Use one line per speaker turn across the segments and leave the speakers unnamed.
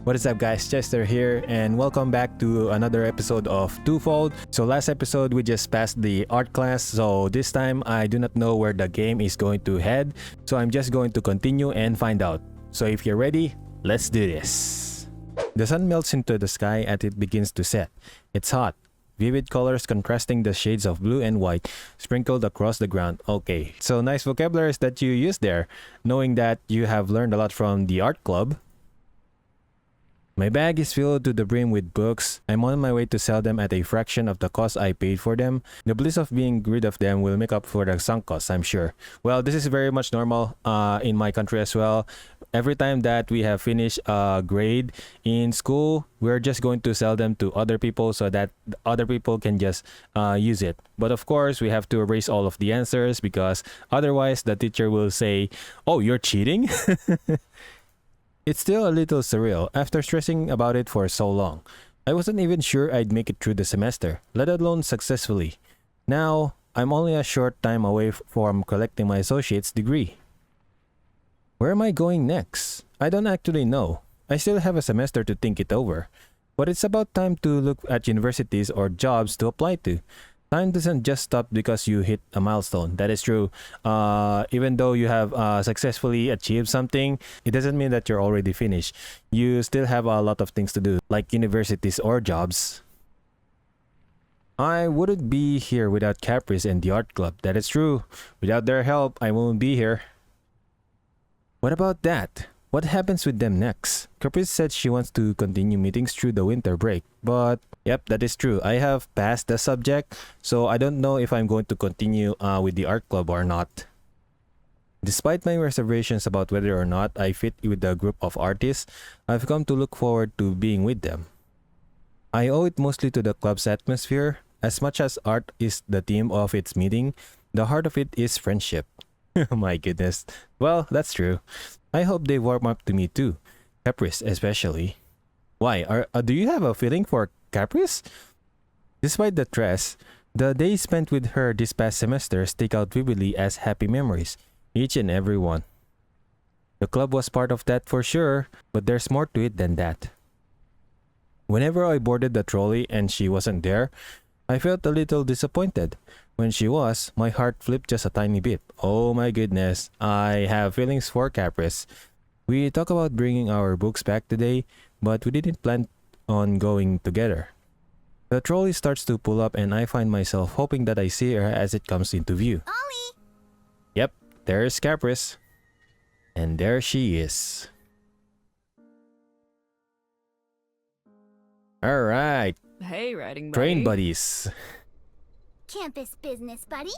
What is up guys, Chester here and welcome back to another episode of TwoFold. So last episode we just passed the art class, so this time I do not know where the game is going to head, so I'm just going to continue and find out. So if you're ready, let's do this. The sun melts into the sky as it begins to set. It's hot. Vivid colors contrasting the shades of blue and white sprinkled across the ground. Okay, so nice vocabularies that you use there, knowing that you have learned a lot from the art club. My bag is filled to the brim with books. I'm on my way to sell them at a fraction of the cost I paid for them. The bliss of being rid of them will make up for the sunk costs, I'm sure. Well, this is very much normal in my country as well. Every time that we have finished a grade in school, we're just going to sell them to other people so that other people can just use it. But of course, we have to erase all of the answers because otherwise the teacher will say, "Oh, you're cheating?" It's still a little surreal after stressing about it for so long. I wasn't even sure I'd make it through the semester, let alone successfully. Now, I'm only a short time away from collecting my associate's degree. Where am I going next? I don't actually know. I still have a semester to think it over. But it's about time to look at universities or jobs to apply to. Time doesn't just stop because you hit a milestone. That is true. Even though you have successfully achieved something, it doesn't mean that you're already finished. You still have a lot of things to do, like universities or jobs. I wouldn't be here without Caprice and the art club. That is true. Without their help, I won't be here. What about that? What happens with them next? Caprice said she wants to continue meetings through the winter break, but yep, that is true. I have passed the subject, so I don't know if I'm going to continue with the art club or not. Despite my reservations about whether or not I fit with the group of artists, I've come to look forward to being with them. I owe it mostly to the club's atmosphere. As much as art is the theme of its meeting, the heart of it is friendship. My goodness. Well, that's true. I hope they warm up to me too. Caprice especially. Why? Do you have a feeling for Caprice? Despite the stress, the days spent with her this past semester stick out vividly as happy memories. Each and every one. The club was part of that for sure, but there's more to it than that. Whenever I boarded the trolley and she wasn't there, I felt a little disappointed. When she was, my heart flipped just a tiny bit. Oh my goodness, I have feelings for Caprice. We talked about bringing our books back today, but we didn't plan on going together. The trolley starts to pull up and I find myself hoping that I see her as it comes into view.
Ollie!
Yep, there's Caprice. And there she is. Alright,
Hey, writing buddy.
train buddies.
Campus business, buddy.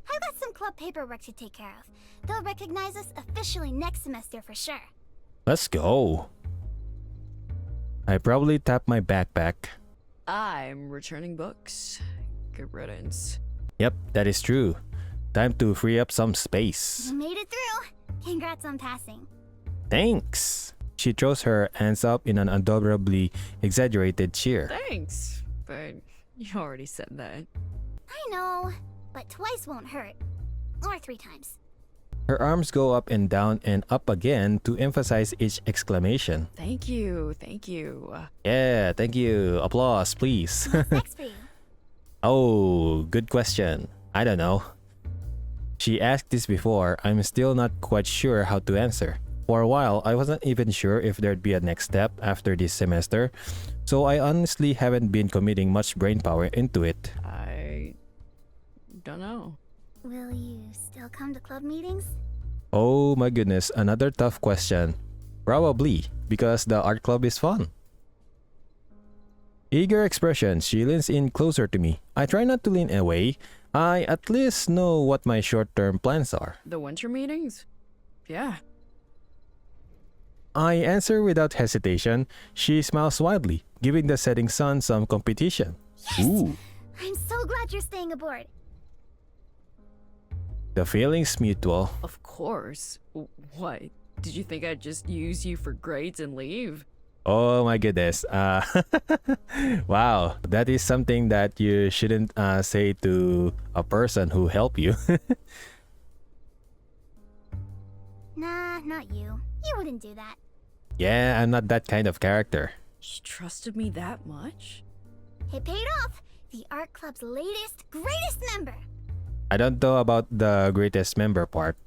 I've got some club paperwork to take care of. They'll recognize us officially next semester for sure.
Let's go. I probably tapped my backpack.
I'm returning books. Good riddance.
Yep, that is true. Time to free up some space.
You made it through. Congrats on passing.
Thanks. She throws her hands up in an adorably exaggerated cheer.
Thanks, but you already said that.
I know, but twice won't hurt. Or 3 times.
Her arms go up and down and up again to emphasize each exclamation.
Thank you, thank you.
Yeah, thank you. Applause, please.
What's next for you?
Oh, good question. I don't know. She asked this before. I'm still not quite sure how to answer. For a while, I wasn't even sure if there'd be a next step after this semester, so I honestly haven't been committing much brainpower into it.
I don't know.
Will you still come to club meetings?
Oh my goodness, another tough question. Probably, because the art club is fun. Eager expression, she leans in closer to me. I try not to lean away. I at least know what my short-term plans are.
The winter meetings? Yeah.
I answer without hesitation. She smiles widely, giving the setting sun some competition.
Yes!
Ooh.
I'm so glad you're staying aboard.
The feeling's mutual.
Of course. What? Did you think I'd just use you for grades and leave?
Oh my goodness. Wow, that is something that you shouldn't say to a person who helped you.
Nah, not you. You wouldn't do that.
Yeah, I'm not that kind of character.
You trusted me that much?
It paid off. The art club's latest, greatest member.
I don't know about the greatest member part.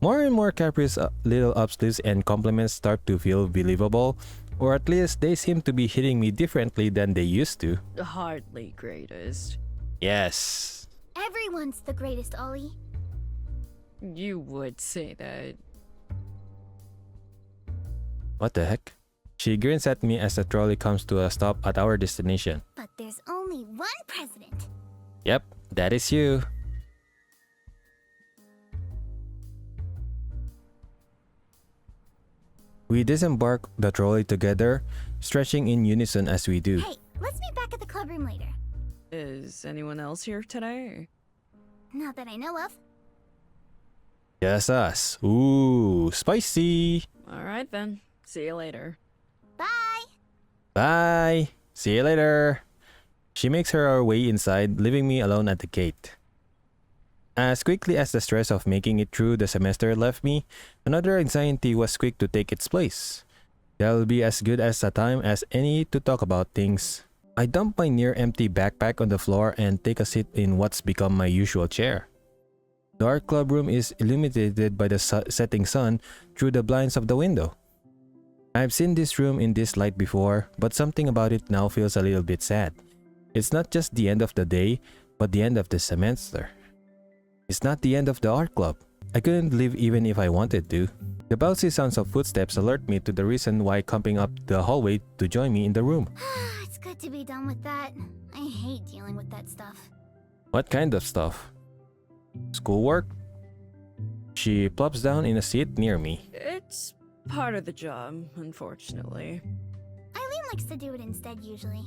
More and more Capri's little upslips and compliments start to feel believable, or at least they seem to be hitting me differently than they used to.
Hardly greatest.
Yes.
Everyone's the greatest, Ollie.
You would say that.
What the heck? She grins at me as the trolley comes to a stop at our destination.
But there's only one president.
Yep, that is you. We disembark the trolley together, stretching in unison as we do.
Hey, let's meet back at the club room later.
Is anyone else here today?
Not that I know of.
Just us. Ooh, spicy.
Alright then. See you later.
Bye.
Bye. See you later. She makes her way inside, leaving me alone at the gate. As quickly as the stress of making it through the semester left me, another anxiety was quick to take its place. That'll be as good as a time as any to talk about things. I dump my near-empty backpack on the floor and take a seat in what's become my usual chair. The art club room is illuminated by the setting sun through the blinds of the window. I've seen this room in this light before, but something about it now feels a little bit sad. It's not just the end of the day, but the end of the semester. It's not the end of the art club. I couldn't leave even if I wanted to. The bouncy sounds of footsteps alert me to the reason why coming up the hallway to join me in the room.
It's good to be done with that. I hate dealing with that stuff.
What kind of stuff? Schoolwork? She plops down in a seat near me.
It's part of the job, unfortunately.
Eileen likes to do it instead usually.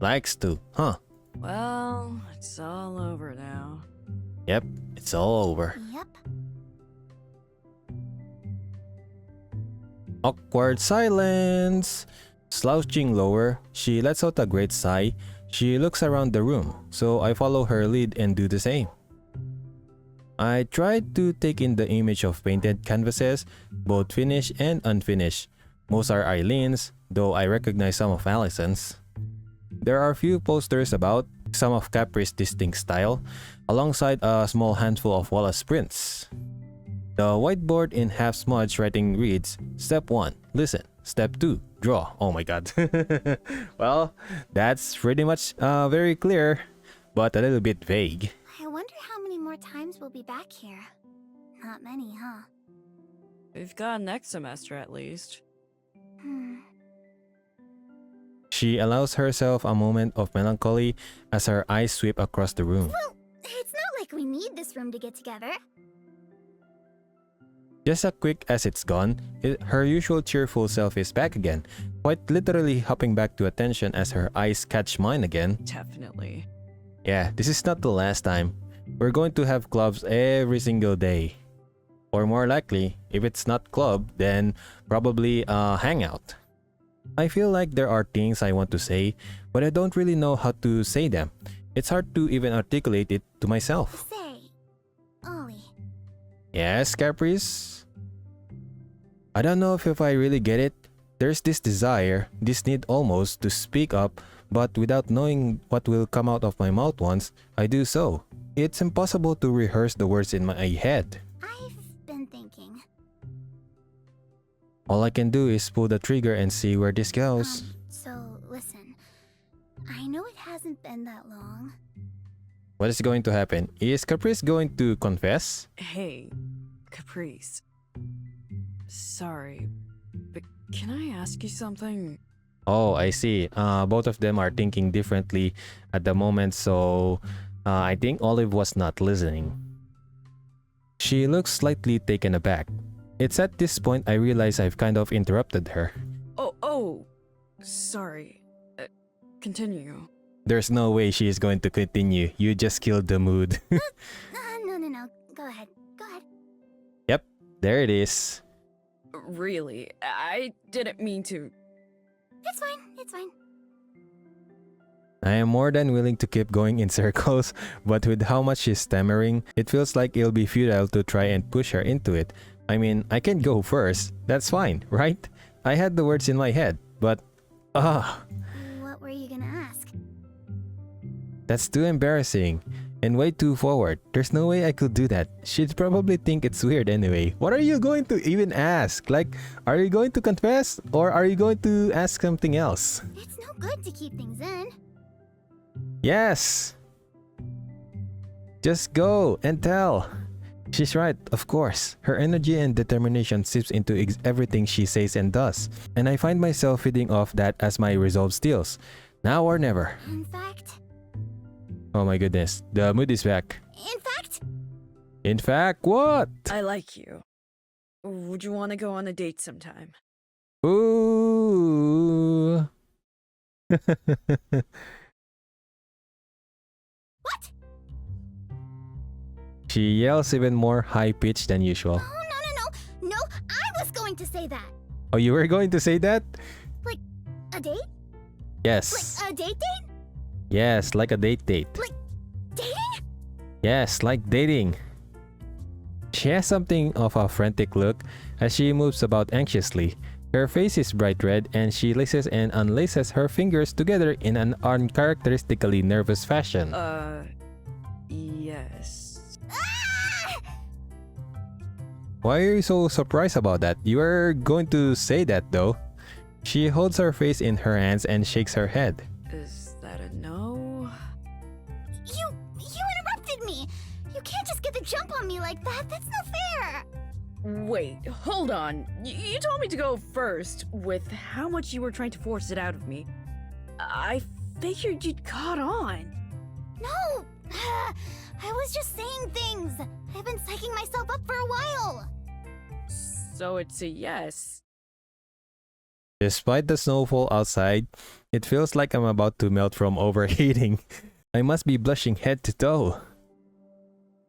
Likes to, huh?
Well, it's all over now.
Yep, it's all over.
Yep.
Awkward silence. Slouching lower, she lets out a great sigh. She looks around the room, so I follow her lead and do the same. I tried to take in the image of painted canvases, both finished and unfinished. Most are Eileen's, though I recognize some of Allison's. There are a few posters about, some of Capri's distinct style, alongside a small handful of Wallace prints. The whiteboard in half-smudged writing reads, Step 1, listen. Step 2, draw. Oh my god. Well, that's pretty much very clear, but a little bit vague.
I wonder how many more times we'll be back here. Not many, huh?
We've got next semester at least.
She allows herself a moment of melancholy as her eyes sweep across the room.
Well, it's not like we need this room to get together.
Just as quick as it's gone, her usual cheerful self is back again, quite literally hopping back to attention as her eyes catch mine again.
Definitely.
Yeah, this is not the last time. We're going to have clubs every single day. Or more likely, if it's not club, then probably a hangout. I feel like there are things I want to say, but I don't really know how to say them. It's hard to even articulate it to myself.
Say, Ollie.
Yes, Caprice? I don't know if I really get it. There's this desire, this need almost, to speak up, but without knowing what will come out of my mouth once I do so. It's impossible to rehearse the words in my head.
I've been thinking.
All I can do is pull the trigger and see where this goes.
So listen. I know it hasn't been that long.
What is going to happen? Is Caprice going to confess?
Hey, Caprice. Sorry, but can I ask you something?
Oh, I see. Both of them are thinking differently at the moment, so I think Olive was not listening. She looks slightly taken aback. It's at this point I realize I've kind of interrupted her.
Oh, sorry. Continue.
There's no way she is going to continue. You just killed the mood.
No. Go ahead.
Yep, there it is.
Really, I didn't mean to.
It's fine.
I am more than willing to keep going in circles, but with how much she's stammering, it feels like it'll be futile to try and push her into it. I mean, I can go first. That's fine, right? I had the words in my head, but
What were you gonna ask?
that's too embarrassing and way too forward. There's no way I could do that. She'd probably think it's weird anyway. What are you going to even ask? Like, are you going to confess or are you going to ask something else?
It's no good to keep things in.
Yes! Just go and tell. She's right, of course. Her energy and determination seeps into everything she says and does. And I find myself feeding off that as my resolve steals. Now or never.
In fact,
Oh my goodness, the mood is back.
in fact,
In fact, what?
I like you. Would you want to go on a date sometime?
Ooh.
what?
She yells even more high-pitched than usual.
Oh, no. No, I was going to say that.
Oh, you were going to say that?
Like, a date?
Yes.
Like, a date?
Yes, like a date.
Dating?
Yes, like dating. She has something of a frantic look as she moves about anxiously. Her face is bright red and she laces and unlaces her fingers together in an uncharacteristically nervous fashion.
Yes.
Ah!
Why are you so surprised about that? You were going to say that though. She holds her face in her hands and shakes her head.
Is that a no?
You interrupted me. You can't just get the jump on me like that. That's no fair.
Wait, hold on. You told me to go first. With how much you were trying to force it out of me, I figured you'd caught on.
No. I was just saying things. I've been psyching myself up for a while.
So it's a yes.
Despite the snowfall outside, it feels like I'm about to melt from overheating. I must be blushing head to toe.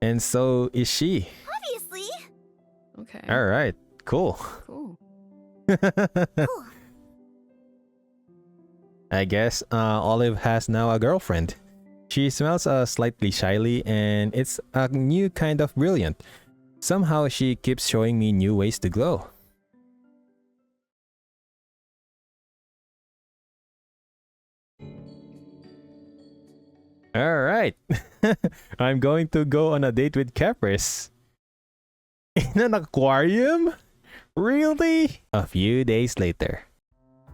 And so is she.
Obviously.
Okay.
Alright, cool.
Cool.
Cool.
I guess Olive has now a girlfriend. She smells slightly shyly and it's a new kind of brilliant. Somehow she keeps showing me new ways to glow. Alright, I'm going to go on a date with Caprice. In an aquarium? Really? A few days later.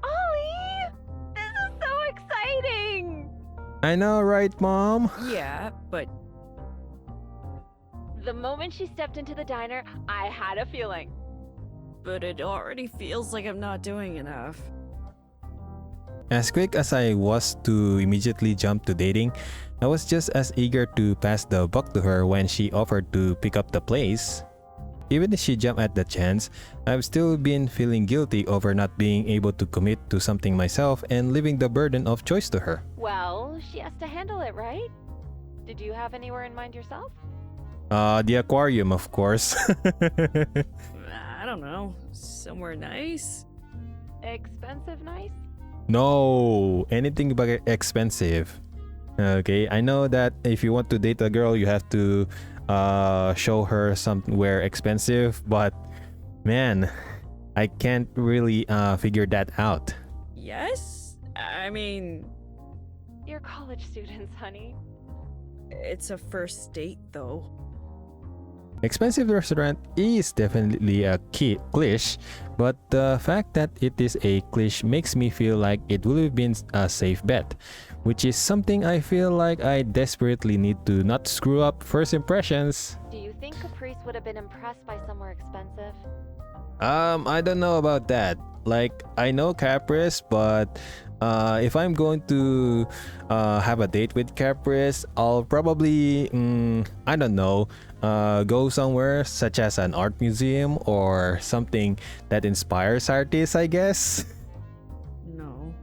Ollie! This is so exciting!
I know, right, Mom?
Yeah, but
The moment she stepped into the diner, I had a feeling.
it already feels like I'm not doing enough.
As quick as I was to immediately jump to dating, I was just as eager to pass the buck to her when she offered to pick up the place. Even if she jumped at the chance, I've still been feeling guilty over not being able to commit to something myself and leaving the burden of choice to her.
Well, she has to handle it, right? Did you have anywhere in mind yourself?
The aquarium, of course.
I don't know. Somewhere nice?
Expensive nice?
No, anything but expensive. Okay, I know that if you want to date a girl, you have to show her somewhere expensive, but man, I can't really figure that out.
Yes? I mean,
You're college students, honey.
it's a first date though.
Expensive restaurant is definitely a cliche, but the fact that it is a cliche makes me feel like it would have been a safe bet, which is something I feel like I desperately need to not screw up first impressions.
Do you think Caprice would have been impressed by somewhere expensive?
I don't know about that. Like, I know Caprice, but if I'm going to have a date with Caprice, I'll probably, I don't know, go somewhere such as an art museum or something that inspires artists, I guess.
No.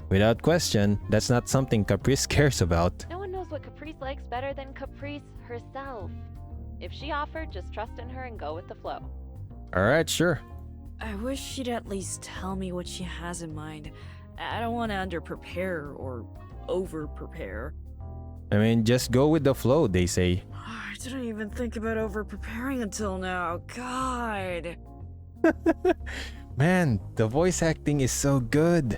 Without question, that's not something Caprice cares about.
No one knows what Caprice likes better than Caprice herself. If she offered, just trust in her and go with the flow.
Alright, sure.
I wish she'd at least tell me what she has in mind. I don't want to underprepare or overprepare.
I mean, just go with the flow, they say.
I didn't even think about over-preparing until now. God.
Man, the voice acting is so good.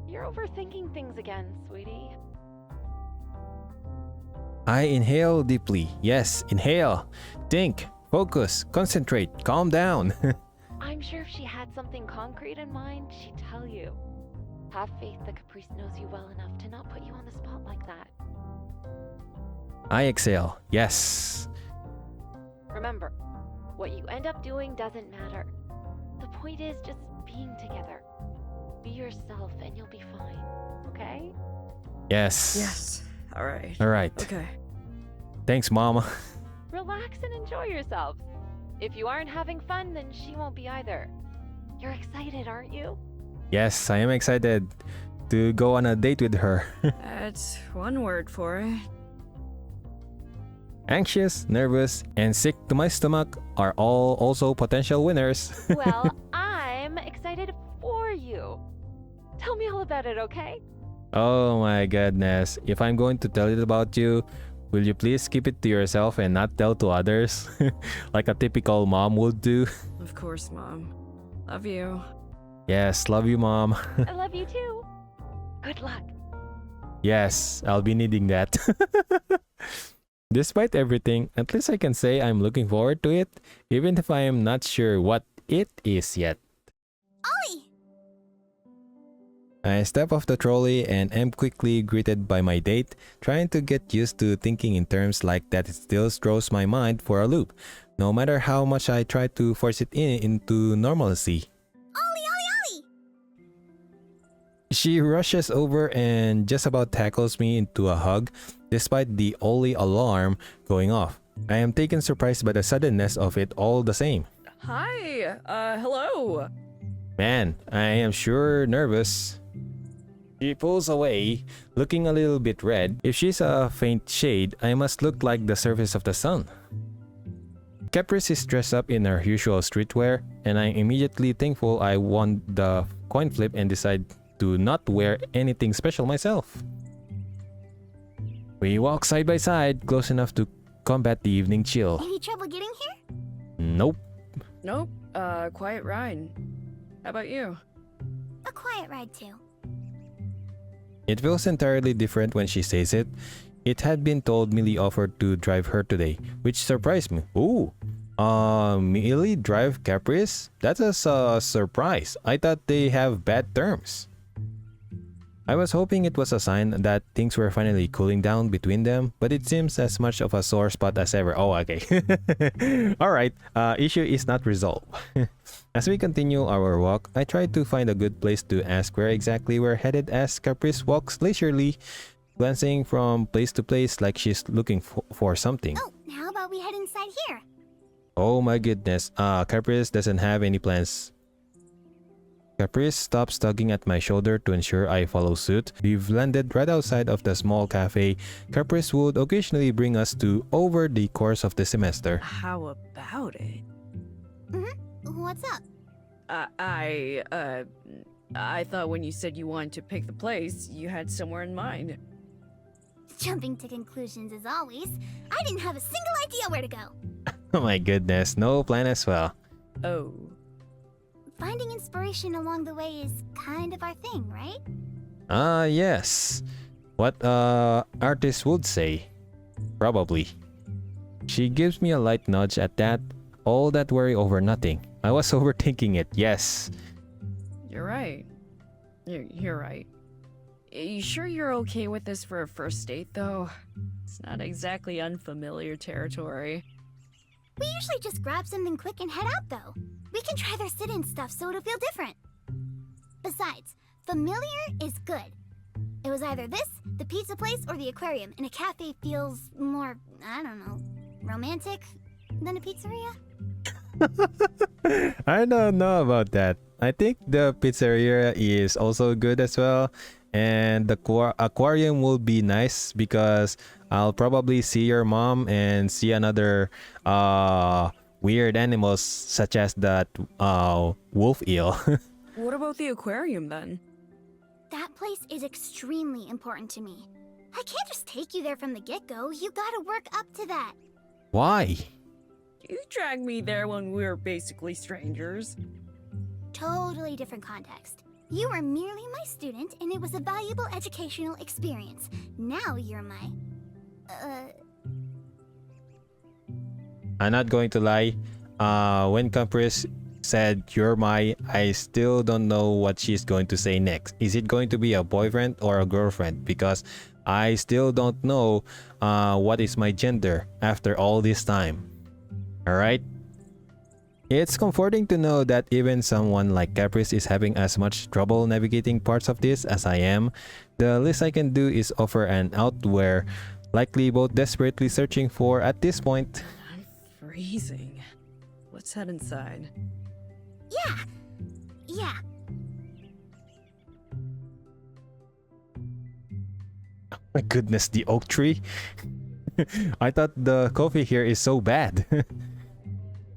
You're overthinking things again, sweetie.
I inhale deeply. Yes, inhale. Think, focus, concentrate, calm down.
I'm sure if she had something concrete in mind, she'd tell you. Have faith that Caprice knows you well enough to not put you on the spot like that.
I exhale. Yes.
Remember, what you end up doing doesn't matter. The point is just being together. Be yourself and you'll be fine, okay?
Yes.
Yes. All right.
All right.
Okay.
Thanks, Mama.
Relax and enjoy yourselves. If you aren't having fun, then she won't be either. You're excited, aren't you?
Yes, I am excited to go on a date with her.
That's one word for it.
Anxious, nervous, and sick to my stomach are all also potential winners.
Well, I'm excited for you. Tell me all about it, okay?
Oh my goodness. If I'm going to tell it about you, will you please keep it to yourself and not tell to others? Like a typical mom would do.
Of course, Mom. Love you.
Yes, love you, Mom.
I love you too. Good luck.
Yes, I'll be needing that. Despite everything, at least I can say I'm looking forward to it, even if I am not sure what it is yet.
Ollie!
I step off the trolley and am quickly greeted by my date, trying to get used to thinking in terms like that. It still throws my mind for a loop, no matter how much I try to force it into normalcy.
Ollie!
She rushes over and just about tackles me into a hug, despite the Ollie alarm going off. I am taken surprised by the suddenness of it all the same.
Hi. Hello.
Man, I am sure nervous. She pulls away, looking a little bit red. If she's a faint shade, I must look like the surface of the sun. Caprice is dressed up in her usual streetwear, and I'm immediately thankful I won the coin flip and decide to not wear anything special myself. We walk side by side, close enough to combat the evening chill.
Any trouble getting here?
Nope.
Nope. Quiet ride. How about you?
A quiet ride too.
It feels entirely different when she says it. It had been told Millie offered to drive her today, which surprised me. Ooh. Millie drive Caprice? That's a surprise. I thought they have bad terms. I was hoping it was a sign that things were finally cooling down between them, but it seems as much of a sore spot as ever. Oh, okay. Alright, issue is not resolved. As we continue our walk, I try to find a good place to ask where exactly we're headed as Caprice walks leisurely, glancing from place to place like she's looking for something.
Oh, how about we head inside here?
Oh my goodness, Caprice doesn't have any plans. Caprice stops tugging at my shoulder to ensure I follow suit. We've landed right outside of the small cafe Caprice would occasionally bring us to over the course of the semester.
How about it?
What's up?
I thought when you said you wanted to pick the place, you had somewhere in mind.
Jumping to conclusions as always. I didn't have a single idea where to go.
Oh my goodness, no plan as well.
Oh.
Finding inspiration along the way is kind of our thing, right?
Yes. What artist would say. Probably. She gives me a light nudge at that. All that worry over nothing. I was overthinking it, yes.
You're right. You're right. You sure you're okay with this for a first date, though? It's not exactly unfamiliar territory.
We usually just grab something quick and head out, though. We can try their sit-in stuff so it'll feel different. Besides, familiar is good. It was either this, the pizza place, or the aquarium, and a cafe feels more, I don't know, romantic than a pizzeria?
I don't know about that. I think the pizzeria is also good as well. And the aquarium will be nice because I'll probably see your mom and see another weird animals such as that wolf eel.
What about the aquarium then?
That place is extremely important to me. I can't just take you there from the get-go. You gotta work up to that.
Why?
You dragged me there when we were basically strangers.
Totally different context. You were merely my student, and it was a valuable educational experience. Now you're my...
I'm not going to lie. When Caprice said you're my, I still don't know what she's going to say next. Is it going to be a boyfriend or a girlfriend? Because I still don't know what is my gender after all this time. Alright? It's comforting to know that even someone like Caprice is having as much trouble navigating parts of this as I am. The least I can do is offer an out we're likely both desperately searching for at this point.
I'm freezing. Let's head inside.
Yeah.
My goodness, the oak tree. I thought the coffee here is so bad.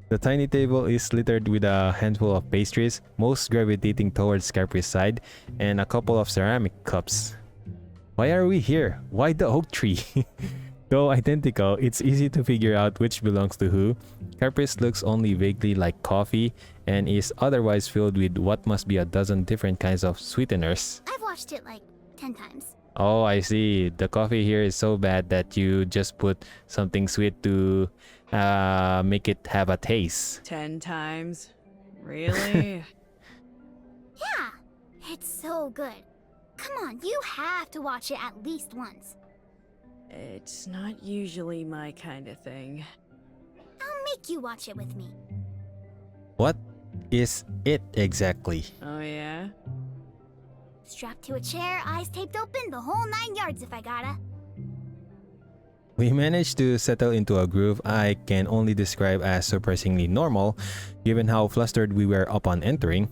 The tiny table is littered with a handful of pastries, most gravitating towards Caprice's side, and a couple of ceramic cups. Why are we here? Why the oak tree? Though identical, it's easy to figure out which belongs to who. Caprice looks only vaguely like coffee and is otherwise filled with what must be a dozen different kinds of sweeteners.
I've watched it like 10 times.
Oh, I see. The coffee here is so bad that you just put something sweet to make it have a taste.
10 times? Really?
Yeah, it's so good. Come on, you have to watch it at least once.
It's not usually my kind of thing.
I'll make you watch it with me.
What is it exactly?
Oh yeah?
Strapped to a chair, eyes taped open, the whole 9 yards if I gotta.
We managed to settle into a groove I can only describe as surprisingly normal, given how flustered we were upon entering.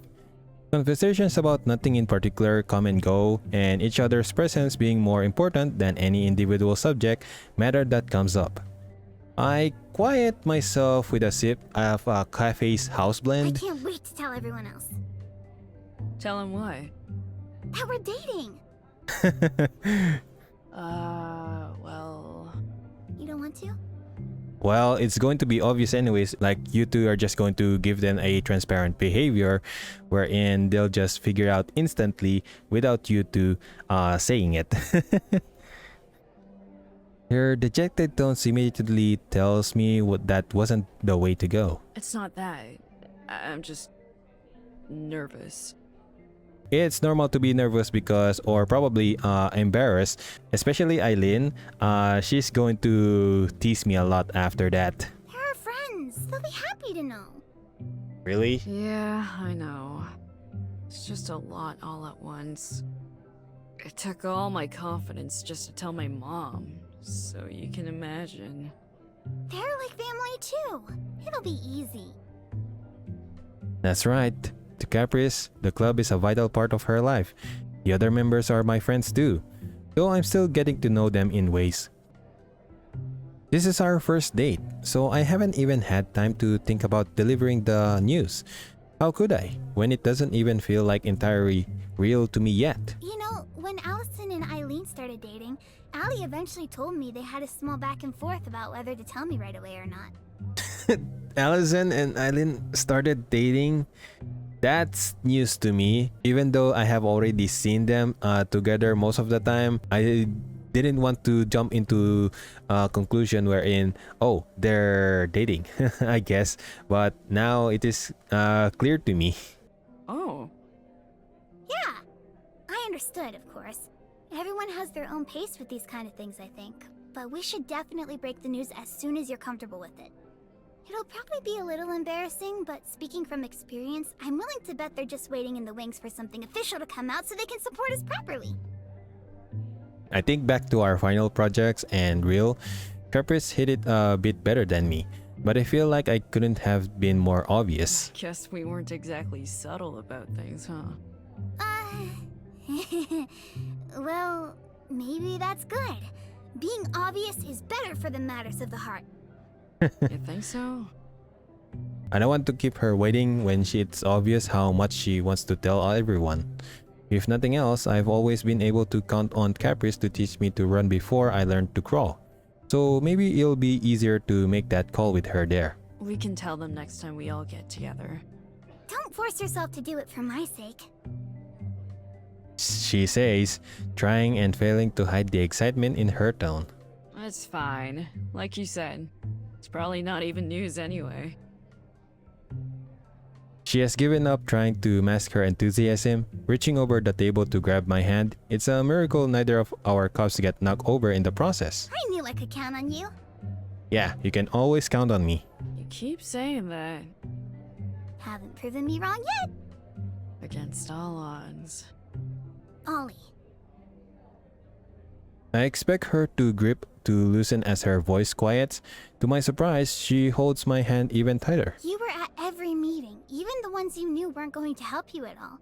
Conversations about nothing in particular come and go, and each other's presence being more important than any individual subject matter that comes up. I quiet myself with a sip of a cafe's house
I
blend.
can't wait to tell everyone else
Tell him what?
that we're dating.
Well...
You don't want to?
Well, it's going to be obvious anyways, like you two are just going to give them a transparent behavior wherein they'll just figure out instantly without you two saying it. Your dejected tones immediately tells me that wasn't the way to go.
It's not that. I'm just... nervous.
It's normal to be nervous because, or probably embarrassed, especially Eileen. She's going to tease me a lot after that.
They're our friends. They'll be happy to know.
Really?
Yeah, I know. It's just a lot all at once. It took all my confidence just to tell my mom, so you can imagine.
They're like family too. It'll be easy.
That's right. To Caprice, the club is a vital part of her life. The other members are my friends too, though I'm still getting to know them in ways. This is our first date, so I haven't even had time to think about delivering the news. How could I, when it doesn't even feel like entirely real to me yet?
You know, when Allison and Eileen started dating, Allie eventually told me they had a small back and forth about whether to tell me right away or not.
Allison and Eileen started dating? That's news to me. Even though I have already seen them together most of the time, I didn't want to jump into a conclusion wherein, oh, they're dating, I guess. But now it is clear to me.
Oh.
Yeah, I understood, of course. Everyone has their own pace with these kind of things, I think. But we should definitely break the news as soon as you're comfortable with it. It'll probably be a little embarrassing, but speaking from experience, I'm willing to bet they're just waiting in the wings for something official to come out so they can support us properly.
I think back to our final projects and Real, Caprice hit it a bit better than me, but I feel like I couldn't have been more obvious.
Guess we weren't exactly subtle about things, huh?
Well, maybe that's good. Being obvious is better for the matters of the heart.
You think so?
I don't want to keep her waiting when it's obvious how much she wants to tell everyone. If nothing else, I've always been able to count on Caprice to teach me to run before I learned to crawl. So maybe it'll be easier to make that call with her there.
We can tell them next time we all get together.
Don't force yourself to do it for my sake.
She says, trying and failing to hide the excitement in her tone.
It's fine. Like you said, it's probably not even news anyway.
She has given up trying to mask her enthusiasm, reaching over the table to grab my hand. It's a miracle neither of our cups get knocked over in the process.
I knew I could count on you.
Yeah, you can always count on me.
You keep saying that.
Haven't proven me wrong yet.
Against all odds.
Ollie.
I expect her to grip to loosen as her voice quiets. To my surprise, she holds my hand even tighter.
You were at every meeting, even the ones you knew weren't going to help you at all.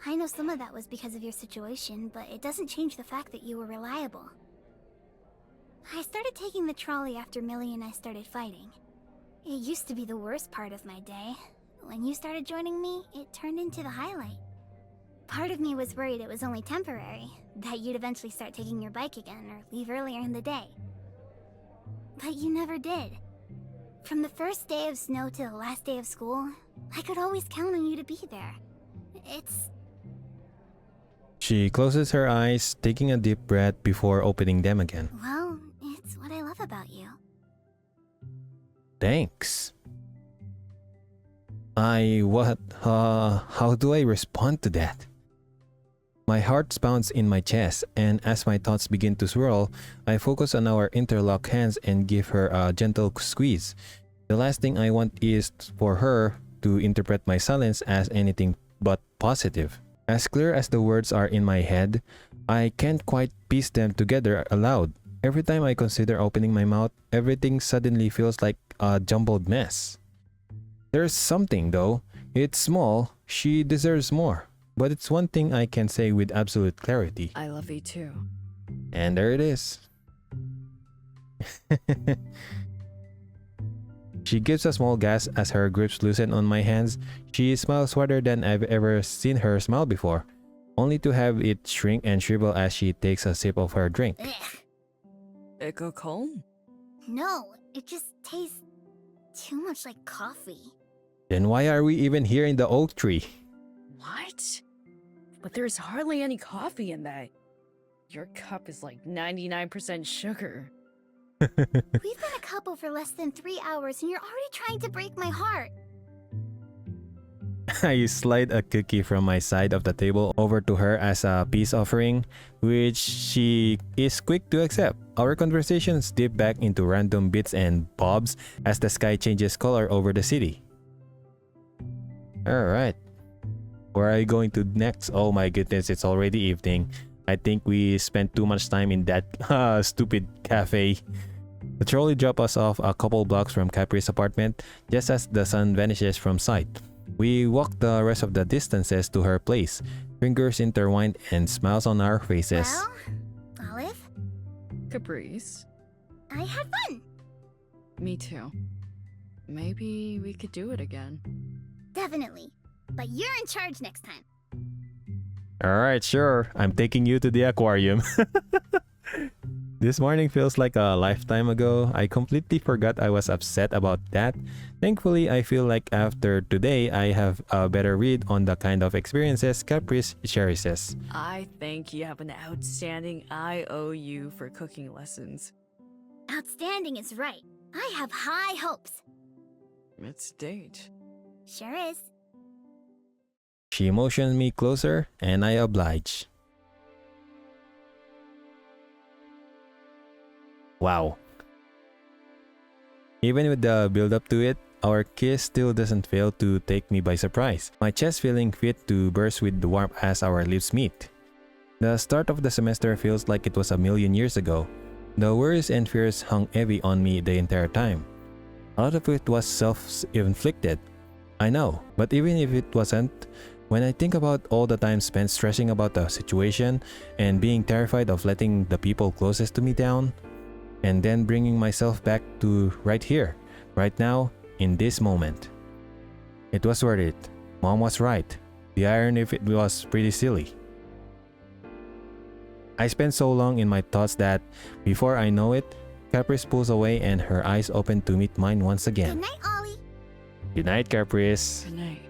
I know some of that was because of your situation, but it doesn't change the fact that you were reliable. I started taking the trolley after Millie and I started fighting. It used to be the worst part of my day. When you started joining me, it turned into the highlight. Part of me was worried it was only temporary, that you'd eventually start taking your bike again or leave earlier in the day. But you never did. From the first day of snow to the last day of school, I could always count on you to be there.
She closes her eyes, taking a deep breath before opening them again.
Well, it's what I love about you.
Thanks. How do I respond to that? My heart pounds in my chest, and as my thoughts begin to swirl, I focus on our interlocked hands and give her a gentle squeeze. The last thing I want is for her to interpret my silence as anything but positive. As clear as the words are in my head, I can't quite piece them together aloud. Every time I consider opening my mouth, everything suddenly feels like a jumbled mess. There's something though. It's small, she deserves more. But it's one thing I can say with absolute clarity.
I love you too.
And there it is. She gives a small gasp as her grips loosen on my hands. She smiles wider than I've ever seen her smile before, only to have it shrink and shrivel as she takes a sip of her drink.
Ugh.
Echo calm?
No, it just tastes too much like coffee.
Then why are we even here in the oak tree?
What? But there's hardly any coffee in that. Your cup is like 99% sugar.
We've been a couple for less than 3 hours and you're already trying to break my heart.
I slide a cookie from my side of the table over to her as a peace offering, which she is quick to accept. Our conversations dip back into random bits and bobs as the sky changes color over the city. Alright. Where are you going to next? Oh my goodness, it's already evening. I think we spent too much time in that stupid cafe. The trolley drops us off a couple blocks from Caprice's apartment just as the sun vanishes from sight. We walk the rest of the distances to her place, fingers intertwined and smiles on our faces.
Well, Olive,
Caprice?
I had fun.
Me too. Maybe we could do it again.
Definitely. But you're in charge next time.
Alright, sure. I'm taking you to the aquarium. This morning feels like a lifetime ago. I completely forgot I was upset about that. Thankfully, I feel like after today, I have a better read on the kind of experiences Caprice cherishes.
I think you have an outstanding IOU for cooking lessons.
Outstanding is right. I have high hopes.
It's a date.
Sure is.
She motions me closer, and I oblige. Wow. Even with the build-up to it, our kiss still doesn't fail to take me by surprise. My chest feeling fit to burst with the warmth as our lips meet. The start of the semester feels like it was a million years ago. The worries and fears hung heavy on me the entire time. A lot of it was self-inflicted. I know, but even if it wasn't, when I think about all the time spent stressing about the situation and being terrified of letting the people closest to me down, and then bringing myself back to right here, right now, in this moment. It was worth it. Mom was right. The irony of it was pretty silly. I spent so long in my thoughts that before I know it, Caprice pulls away and her eyes open to meet mine once
Good
again.
night, Ollie.
Good night, Caprice.
Good night.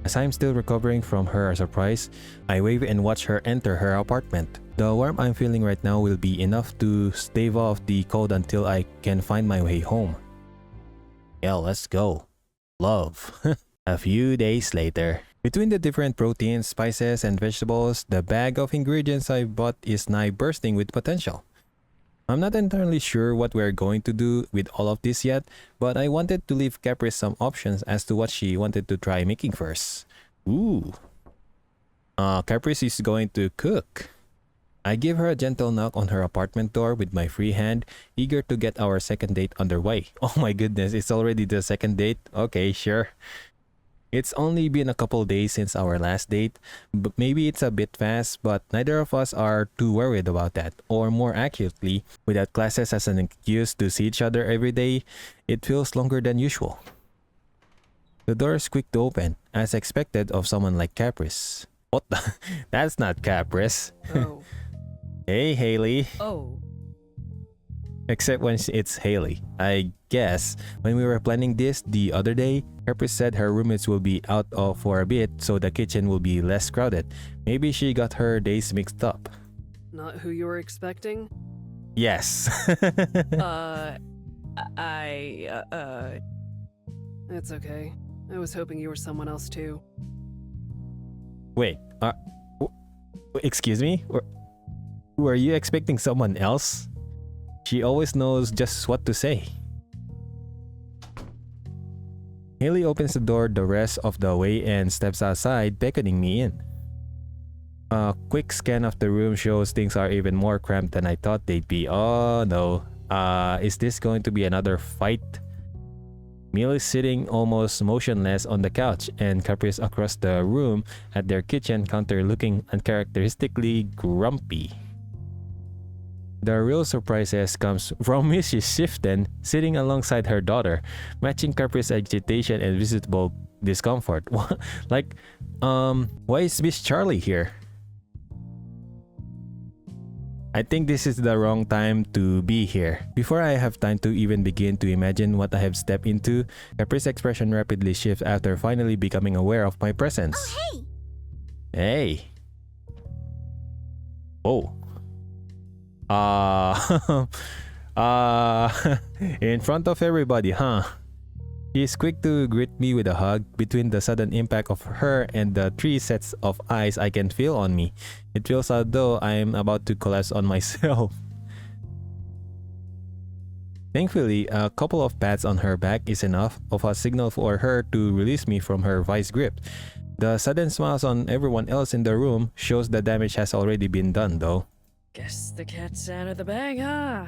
As I'm still recovering from her surprise, I wave and watch her enter her apartment. The warmth I'm feeling right now will be enough to stave off the cold until I can find my way home. Yeah, let's go. Love. A few days later. Between the different proteins, spices, and vegetables, the bag of ingredients I bought is nigh bursting with potential. I'm not entirely sure what we're going to do with all of this yet, but I wanted to leave Caprice some options as to what she wanted to try making first. Ooh. Caprice is going to cook. I give her a gentle knock on her apartment door with my free hand, eager to get our second date underway. Oh my goodness, it's already the second date? Okay, sure. It's only been a couple days since our last date, but maybe it's a bit fast, but neither of us are too worried about that. Or more accurately, without classes as an excuse to see each other every day, it feels longer than usual. The door is quick to open, as expected of someone like Caprice. What the? That's not Caprice.
Oh.
Hey, Haley.
Oh.
Except when it's Haley. I guess when we were planning this the other day, Caprice said her roommates will be out for a bit so the kitchen will be less crowded. Maybe she got her days mixed up.
Not who you were expecting?
Yes.
It's okay. I was hoping you were someone else too.
Wait, excuse me? Were you expecting someone else? She always knows just what to say. Haley opens the door the rest of the way and steps outside, beckoning me in. A quick scan of the room shows things are even more cramped than I thought they'd be. Oh no. Is this going to be another fight? Neil is sitting almost motionless on the couch, and Caprice across the room at their kitchen counter looking uncharacteristically grumpy. The real surprises comes from Mrs. Shifton sitting alongside her daughter, matching Caprice's agitation and visible discomfort. Why is Miss Charlie here? I think this is the wrong time to be here. Before I have time to even begin to imagine what I have stepped into, Caprice's expression rapidly shifts after finally becoming aware of my presence.
Oh, hey!
Hey. Oh. In front of everybody, huh? She's quick to greet me with a hug. Between the sudden impact of her and the 3 sets of eyes I can feel on me, it feels as though I am about to collapse on myself. Thankfully, a couple of pats on her back is enough of a signal for her to release me from her vice grip. The sudden smiles on everyone else in the room shows the damage has already been done though.
Guess the cat's out of the bag, huh?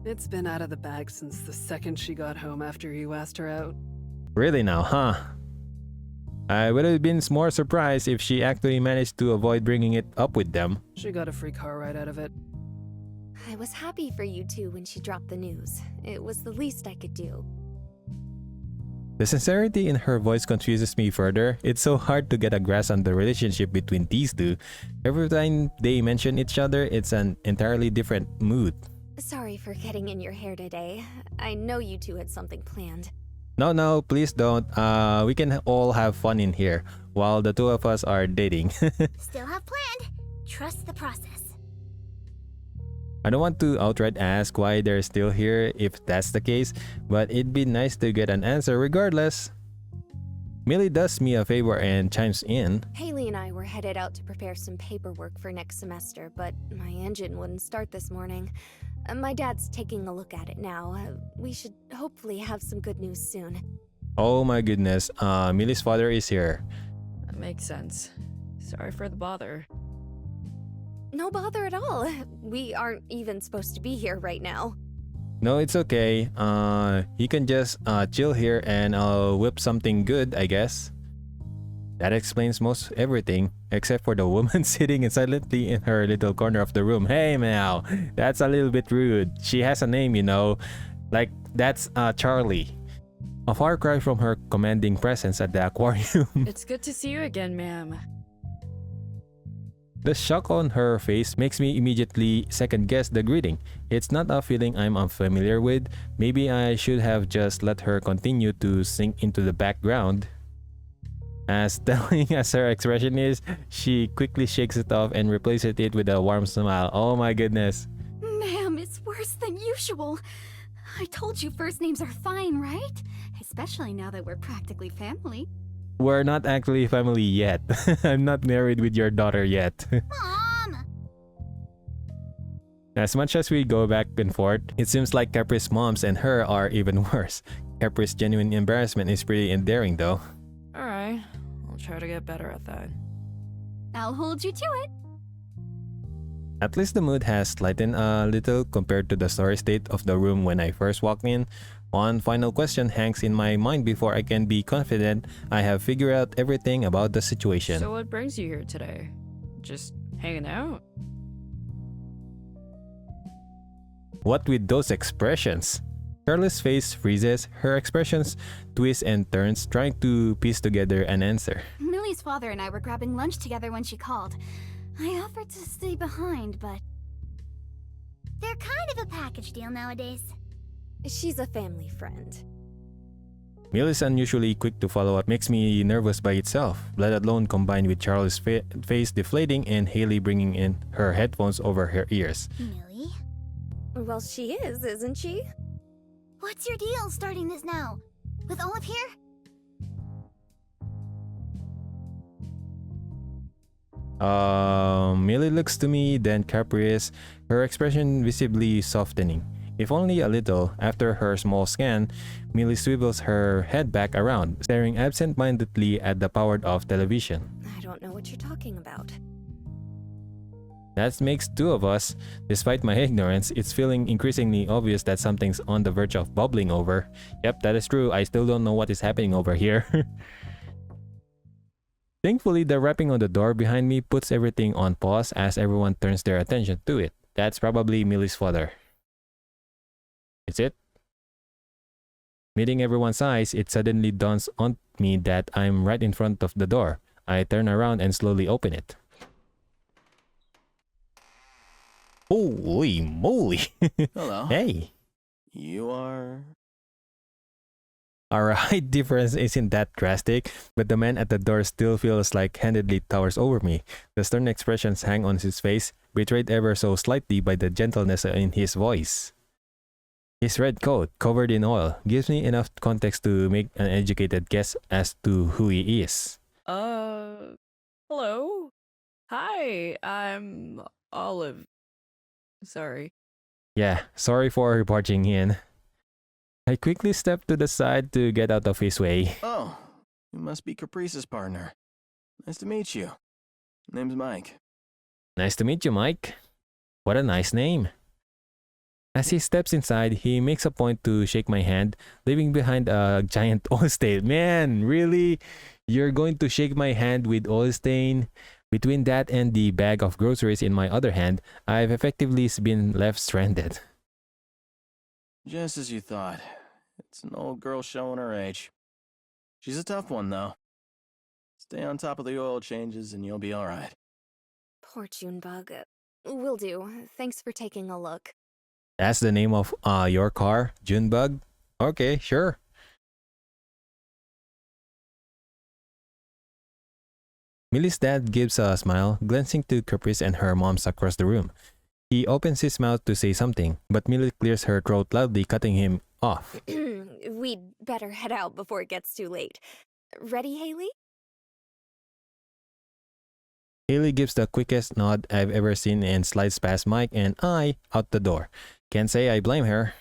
It's been out of the bag since the second she got home after you asked her out.
Really now, huh? I would have been more surprised if she actually managed to avoid bringing it up with them.
She got a free car ride out of it.
I was happy for you two when she dropped the news. It was the least I could do.
The sincerity in her voice confuses me further. It's so hard to get a grasp on the relationship between these two. Every time they mention each other, it's an entirely different mood.
Sorry for getting in your hair today. I know you two had something planned.
No, please don't. We can all have fun in here while the two of us are dating.
Still have planned. Trust the process.
I don't want to outright ask why they're still here if that's the case, but it'd be nice to get an answer regardless. Millie does me a favor and chimes in.
Haley and I were headed out to prepare some paperwork for next semester, but my engine wouldn't start this morning. My dad's taking a look at it now. We should hopefully have some good news soon.
Oh my goodness, Millie's father is here.
That makes sense. Sorry for the bother.
No bother at all. We aren't even supposed to be here right now.
No, it's okay. You can just chill here and I'll whip something good, I guess. That explains most everything, except for the woman sitting silently in her little corner of the room. Hey now, that's a little bit rude. She has a name, you know. Like, that's Charlie. A far cry from her commanding presence at the aquarium.
It's good to see you again, ma'am.
The shock on her face makes me immediately second guess the greeting. It's not a feeling I'm unfamiliar with. Maybe I should have just let her continue to sink into the background. As telling as her expression is, she quickly shakes it off and replaces it with a warm smile. Oh my goodness.
Ma'am, it's worse than usual. I told you first names are fine, right? Especially now that we're practically family.
We're not actually family yet. I'm not married with your daughter yet.
Mom!
As much as we go back and forth, it seems like Caprice's moms and her are even worse. Caprice's genuine embarrassment is pretty endearing though.
Alright, I'll try to get better at that.
I'll hold you to it.
At least the mood has lightened a little compared to the sorry state of the room when I first walked in. One final question hangs in my mind before I can be confident I have figured out everything about the situation.
So what brings you here today? Just hanging out?
What with those expressions? Charlotte's face freezes, her expressions twist and turns, trying to piece together an answer.
Millie's father and I were grabbing lunch together when she called. I offered to stay behind, but... They're kind of a package deal nowadays.
She's a family friend.
Millie's unusually quick to follow up makes me nervous by itself, let alone combined with Charlie's face deflating and Haley bringing in her headphones over her ears.
Millie?
Well, she is, isn't she?
What's your deal starting this now? With Olive here?
Millie looks to me, then Caprice, her expression visibly softening. If only a little. After her small scan, Millie swivels her head back around, staring absent-mindedly at the powered-off television.
I don't know what you're talking about.
That makes two of us. Despite my ignorance, it's feeling increasingly obvious that something's on the verge of bubbling over. Yep, that is true. I still don't know what is happening over here. Thankfully, the rapping on the door behind me puts everything on pause as everyone turns their attention to it. That's probably Millie's father. Is it? Meeting everyone's eyes, it suddenly dawns on me that I'm right in front of the door. I turn around and slowly open it. Holy moly!
Hello.
Hey!
You are...
Our height difference isn't that drastic, but the man at the door still feels like handedly towers over me. The stern expressions hang on his face, betrayed ever so slightly by the gentleness in his voice. His red coat, covered in oil, gives me enough context to make an educated guess as to who he is.
Hello? Hi, I'm Olive. Sorry.
Yeah, sorry for barging in. I quickly step to the side to get out of his way.
Oh, you must be Caprice's partner. Nice to meet you. Name's Mike.
Nice to meet you, Mike. What a nice name. As he steps inside, he makes a point to shake my hand, leaving behind a giant oil stain. Man, really? You're going to shake my hand with oil stain? Between that and the bag of groceries in my other hand, I've effectively been left stranded.
Just as you thought. It's an old girl showing her age. She's a tough one, though. Stay on top of the oil changes and you'll be alright.
Poor Junebug. Will do. Thanks for taking a look.
That's the name of your car, Junebug? Okay, sure. Millie's dad gives a smile, glancing to Caprice and her moms across the room. He opens his mouth to say something, but Millie clears her throat loudly, cutting him off.
We'd better head out before it gets too late. Ready, Haley?
Haley gives the quickest nod I've ever seen and slides past Mike and I out the door. Can't say I blame her.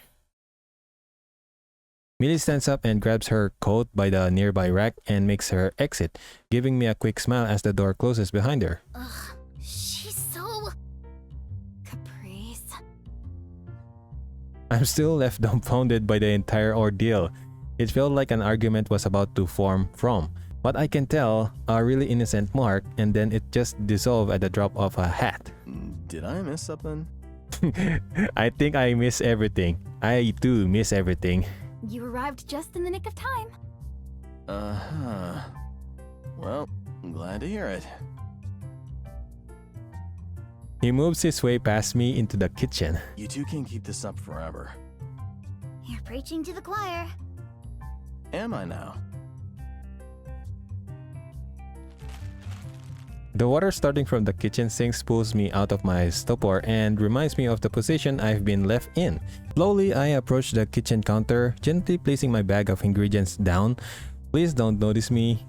Millie stands up and grabs her coat by the nearby rack and makes her exit, giving me a quick smile as the door closes behind her.
Ugh, she's so... Caprice.
I'm still left dumbfounded by the entire ordeal. It felt like an argument was about to form from what I can tell, a really innocent Mark, and then it just dissolved at the drop of a hat.
Did I miss something?
I think I miss everything. I too miss everything.
You arrived just in the nick of time.
Uh-huh. Well, I'm glad to hear it.
He moves his way past me into the kitchen.
You two can't keep this up forever.
You're preaching to the choir.
Am I now?
The water starting from the kitchen sink pulls me out of my stupor and reminds me of the position I've been left in. Slowly, I approach the kitchen counter, gently placing my bag of ingredients down. Please don't notice me.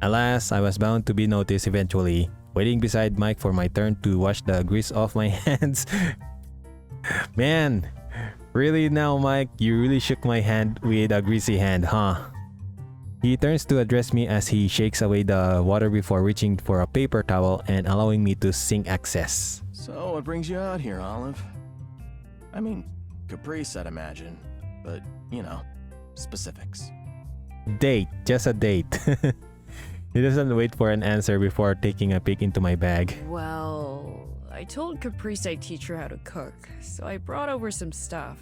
Alas, I was bound to be noticed eventually, waiting beside Mike for my turn to wash the grease off my hands. Man, really now, Mike? You really shook my hand with a greasy hand, huh? He turns to address me as he shakes away the water before reaching for a paper towel and allowing me to sink access.
So, what brings you out here, Olive? I mean, Caprice, I'd imagine. But, you know, specifics.
Date, just a date. He doesn't wait for an answer before taking a peek into my bag.
Well, I told Caprice I'd teach her how to cook, so I brought over some stuff.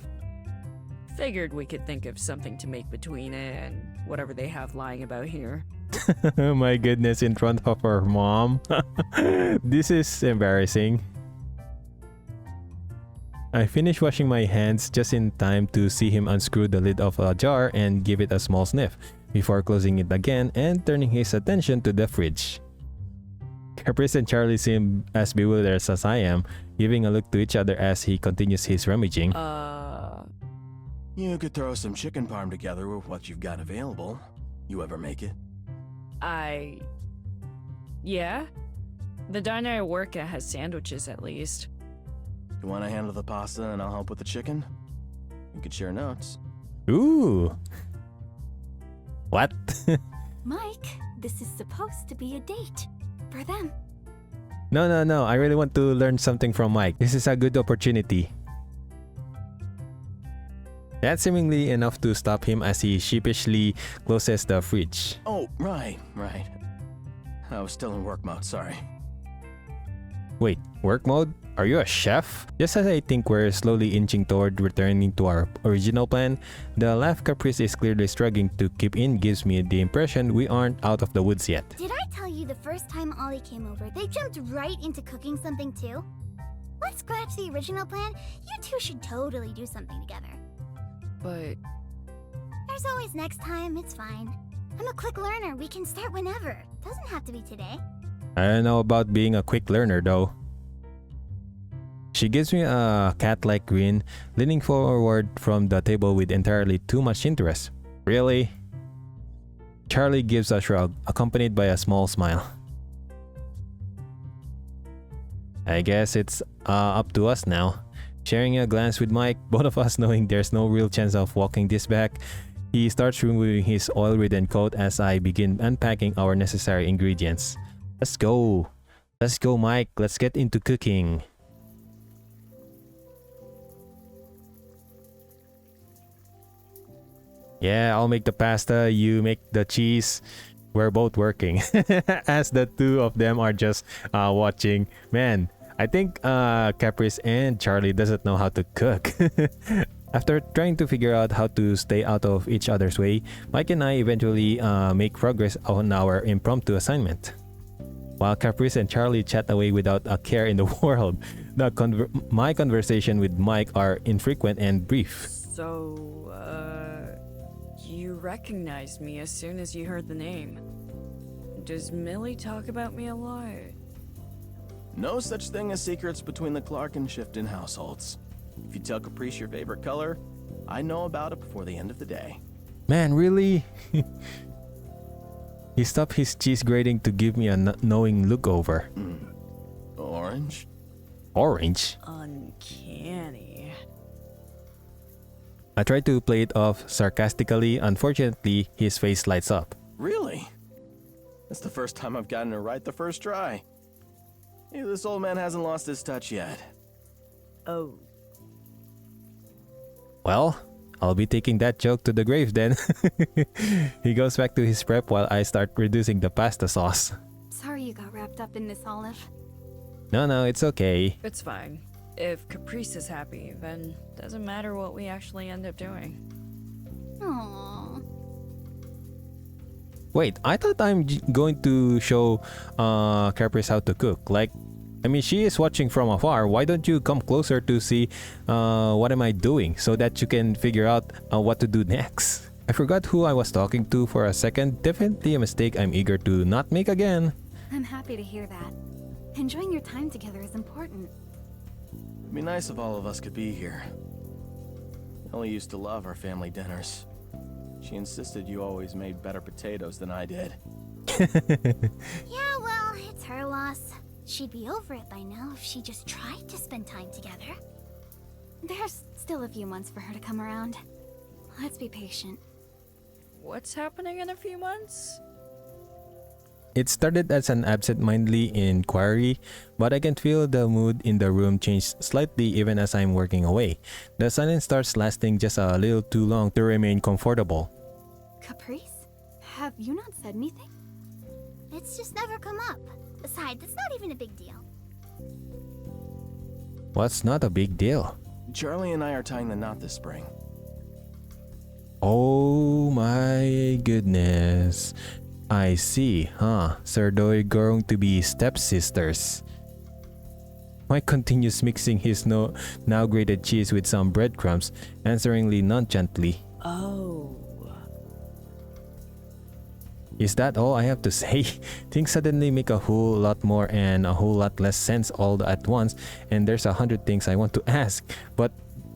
Figured we could think of something to make between it and whatever they have lying about here.
My goodness, in front of her mom. This is embarrassing. I finish washing my hands just in time to see him unscrew the lid of a jar and give it a small sniff, before closing it again and turning his attention to the fridge. Caprice and Charlie seem as bewildered as I am, giving a look to each other as he continues his rummaging.
You could throw some chicken parm together with what you've got available. You ever make it?
Yeah? The diner I work at has sandwiches at least.
You want to handle the pasta and I'll help with the chicken? We could share notes.
Ooh! What?
Mike, this is supposed to be a date. For them.
No. I really want to learn something from Mike. This is a good opportunity. That's seemingly enough to stop him as he sheepishly closes the fridge.
Oh, right. I was still in work mode, sorry.
Wait, work mode? Are you a chef? Just as I think we're slowly inching toward returning to our original plan, the laugh Caprice is clearly struggling to keep in gives me the impression we aren't out of the woods yet.
Did I tell you the first time Ollie came over, they jumped right into cooking something too? Let's scratch the original plan. You two should totally do something together.
But
There's always next time, it's fine. I'm a quick learner, we can start whenever. Doesn't have to be today.
I don't know about being a quick learner though. She gives me a cat-like grin, leaning forward from the table with entirely too much interest. Really? Charlie gives a shrug, accompanied by a small smile. I guess it's up to us now. Sharing a glance with Mike, both of us knowing there's no real chance of walking this back, he starts removing his oil-ridden coat as I begin unpacking our necessary ingredients. Let's go. Let's go, Mike. Let's get into cooking. Yeah, I'll make the pasta, you make the cheese. We're both working. As the two of them are just watching. Man, I think Caprice and Charlie doesn't know how to cook. After trying to figure out how to stay out of each other's way, Mike and I eventually make progress on our impromptu assignment. While Caprice and Charlie chat away without a care in the world, my conversation with Mike are infrequent and brief.
so, you recognized me as soon as you heard the name. Does Millie talk about me a lot?
No such thing as secrets between the Clark and Shifton households. If you tell Caprice your favorite color, I know about it before the end of the day.
Man, really? He stopped his cheese grating to give me a knowing look over.
Orange?
Orange?
Uncanny.
I tried to play it off sarcastically. Unfortunately, his face lights up.
Really? That's the first time I've gotten it right the first try. Hey, this old man hasn't lost his touch yet.
Oh.
Well, I'll be taking that joke to the grave then. He goes back to his prep while I start reducing the pasta sauce.
Sorry you got wrapped up in this, Olive.
No, it's okay.
It's fine. If Caprice is happy, then doesn't matter what we actually end up doing.
Aww.
Wait, I thought going to show Caprice how to cook. Like, I mean, she is watching from afar. Why don't you come closer to see what am I doing so that you can figure out what to do next? I forgot who I was talking to for a second. Definitely a mistake I'm eager to not make again.
I'm happy to hear that. Enjoying your time together is important.
It'd be nice if all of us could be here. Ellie used to love our family dinners. She insisted you always made better potatoes than I did.
Yeah, well, it's her loss. She'd be over it by now if she just tried to spend time together.
There's still a few months for her to come around. Let's be patient.
What's happening in a few months?
It started as an absent-mindedly inquiry, but I can feel the mood in the room change slightly even as I'm working away. The silence starts lasting just a little too long to remain comfortable.
Caprice? Have you not said anything?
It's just never come up. Besides, it's not even a big deal.
What's not a big deal?
Charlie and I are tying the knot this spring.
Oh my goodness. I see, huh? So they're going to be stepsisters. Mike continues mixing his now grated cheese with some breadcrumbs, answeringly nonchalantly.
Oh.
Is that all I have to say? Things suddenly make a whole lot more and a whole lot less sense all at once, and there's 100 things I want to ask, but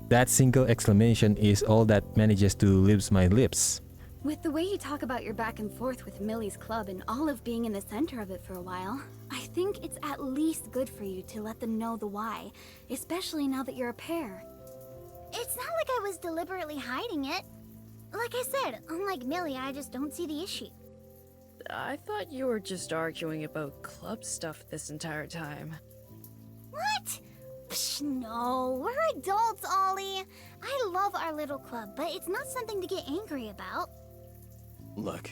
that single exclamation is all that manages to leave my lips.
With the way you talk about your back and forth with Millie's club and Olive being in the center of it for a while, I think it's at least good for you to let them know the why, especially now that you're a pair.
It's not like I was deliberately hiding it. Like I said, unlike Millie, I just don't see the issue.
I thought you were just arguing about club stuff this entire time.
What? Psh, no, we're adults, Ollie. I love our little club, but it's not something to get angry about.
Look,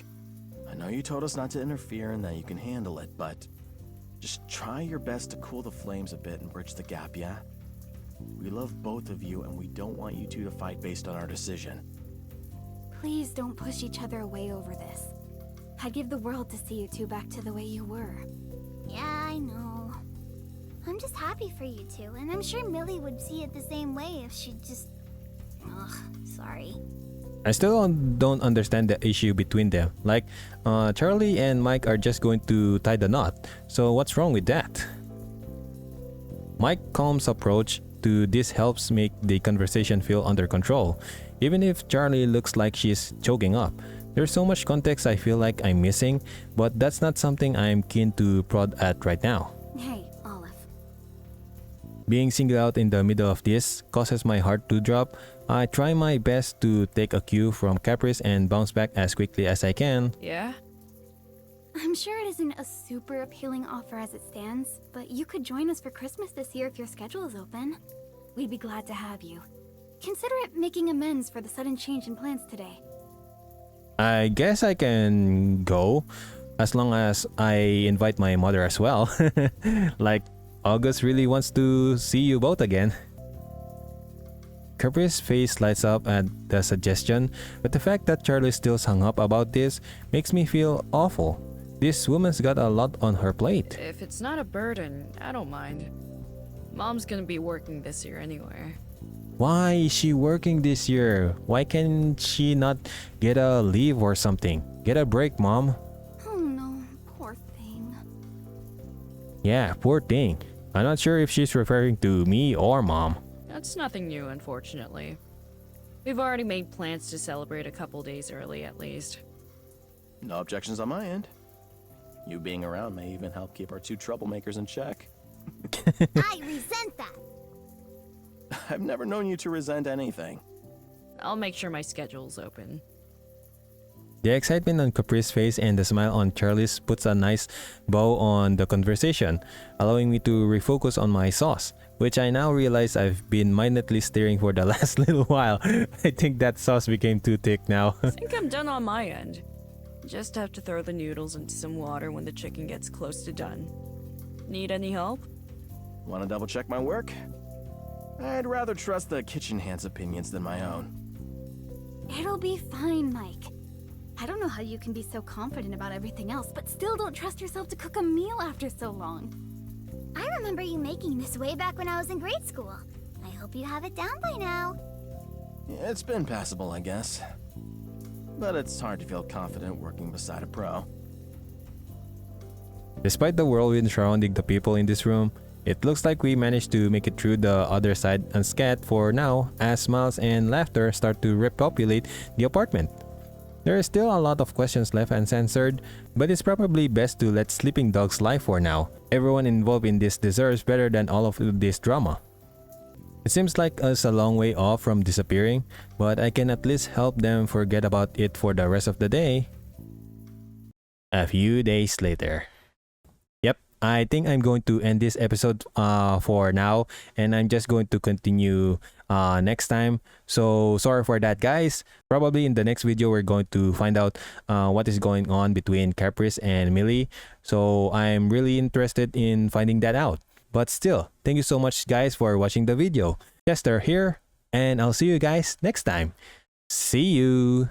I know you told us not to interfere and that you can handle it, but just try your best to cool the flames a bit and bridge the gap, yeah? We love both of you and we don't want you two to fight based on our decision.
Please don't push each other away over this. I'd give the world to see you two back to the way you were.
Yeah, I know. I'm just happy for you two, and I'm sure Millie would see it the same way if she just... Ugh, sorry.
I still don't understand the issue between them. Like, Charlie and Mike are just going to tie the knot. So what's wrong with that? Mike's calm approach to this helps make the conversation feel under control. Even if Charlie looks like she's choking up. There's so much context I feel like I'm missing, but that's not something I'm keen to prod at right now.
Hey, Olive.
Being singled out in the middle of this causes my heart to drop. I try my best to take a cue from Caprice and bounce back as quickly as I can.
Yeah?
I'm sure it isn't a super appealing offer as it stands, but you could join us for Christmas this year if your schedule is open. We'd be glad to have you. Consider it making amends for the sudden change in plans today.
I guess I can go, as long as I invite my mother as well. Like, August really wants to see you both again. Caprice's face lights up at the suggestion, but the fact that Charlie's still hung up about this makes me feel awful. This woman's got a lot on her plate.
If it's not a burden, I don't mind. Mom's gonna be working this year anyway.
Why is she working this year? Why can she not get a leave or something? Get a break, Mom.
Oh no, poor thing.
Yeah, poor thing. I'm not sure if she's referring to me or Mom.
That's nothing new, unfortunately. We've already made plans to celebrate a couple days early, at least.
No objections on my end. You being around may even help keep our two troublemakers in check.
I resent that.
I've never known you to resent anything.
I'll make sure my schedule's open.
The excitement on Caprice's face and the smile on Charlie's puts a nice bow on the conversation, allowing me to refocus on my sauce, which I now realize I've been mindlessly stirring for the last little while. I think that sauce became too thick now.
I think I'm done on my end. Just have to throw the noodles into some water when the chicken gets close to done. Need any help?
Want to double check my work? I'd rather trust the kitchen hand's opinions than my own.
It'll be fine, Mike. I don't know how you can be so confident about everything else, but still don't trust yourself to cook a meal after so long.
I remember you making this way back when I was in grade school. I hope you have it down by now.
It's been passable, I guess. But it's hard to feel confident working beside a pro.
Despite the whirlwind surrounding the people in this room, it looks like we managed to make it through the other side unscathed for now, as smiles and laughter start to repopulate the apartment. There is still a lot of questions left unanswered, but it's probably best to let sleeping dogs lie for now. Everyone involved in this deserves better than all of this drama. It seems like us a long way off from disappearing, but I can at least help them forget about it for the rest of the day. A few days later. Yep, I think I'm going to end this episode for now, and I'm just going to continue next time. So sorry for that, guys. Probably in the next video we're going to find out what is going on between Caprice and Millie. So I'm really interested in finding that out. But still, thank you so much guys for watching the video. Chester here, and I'll see you guys next time. See you!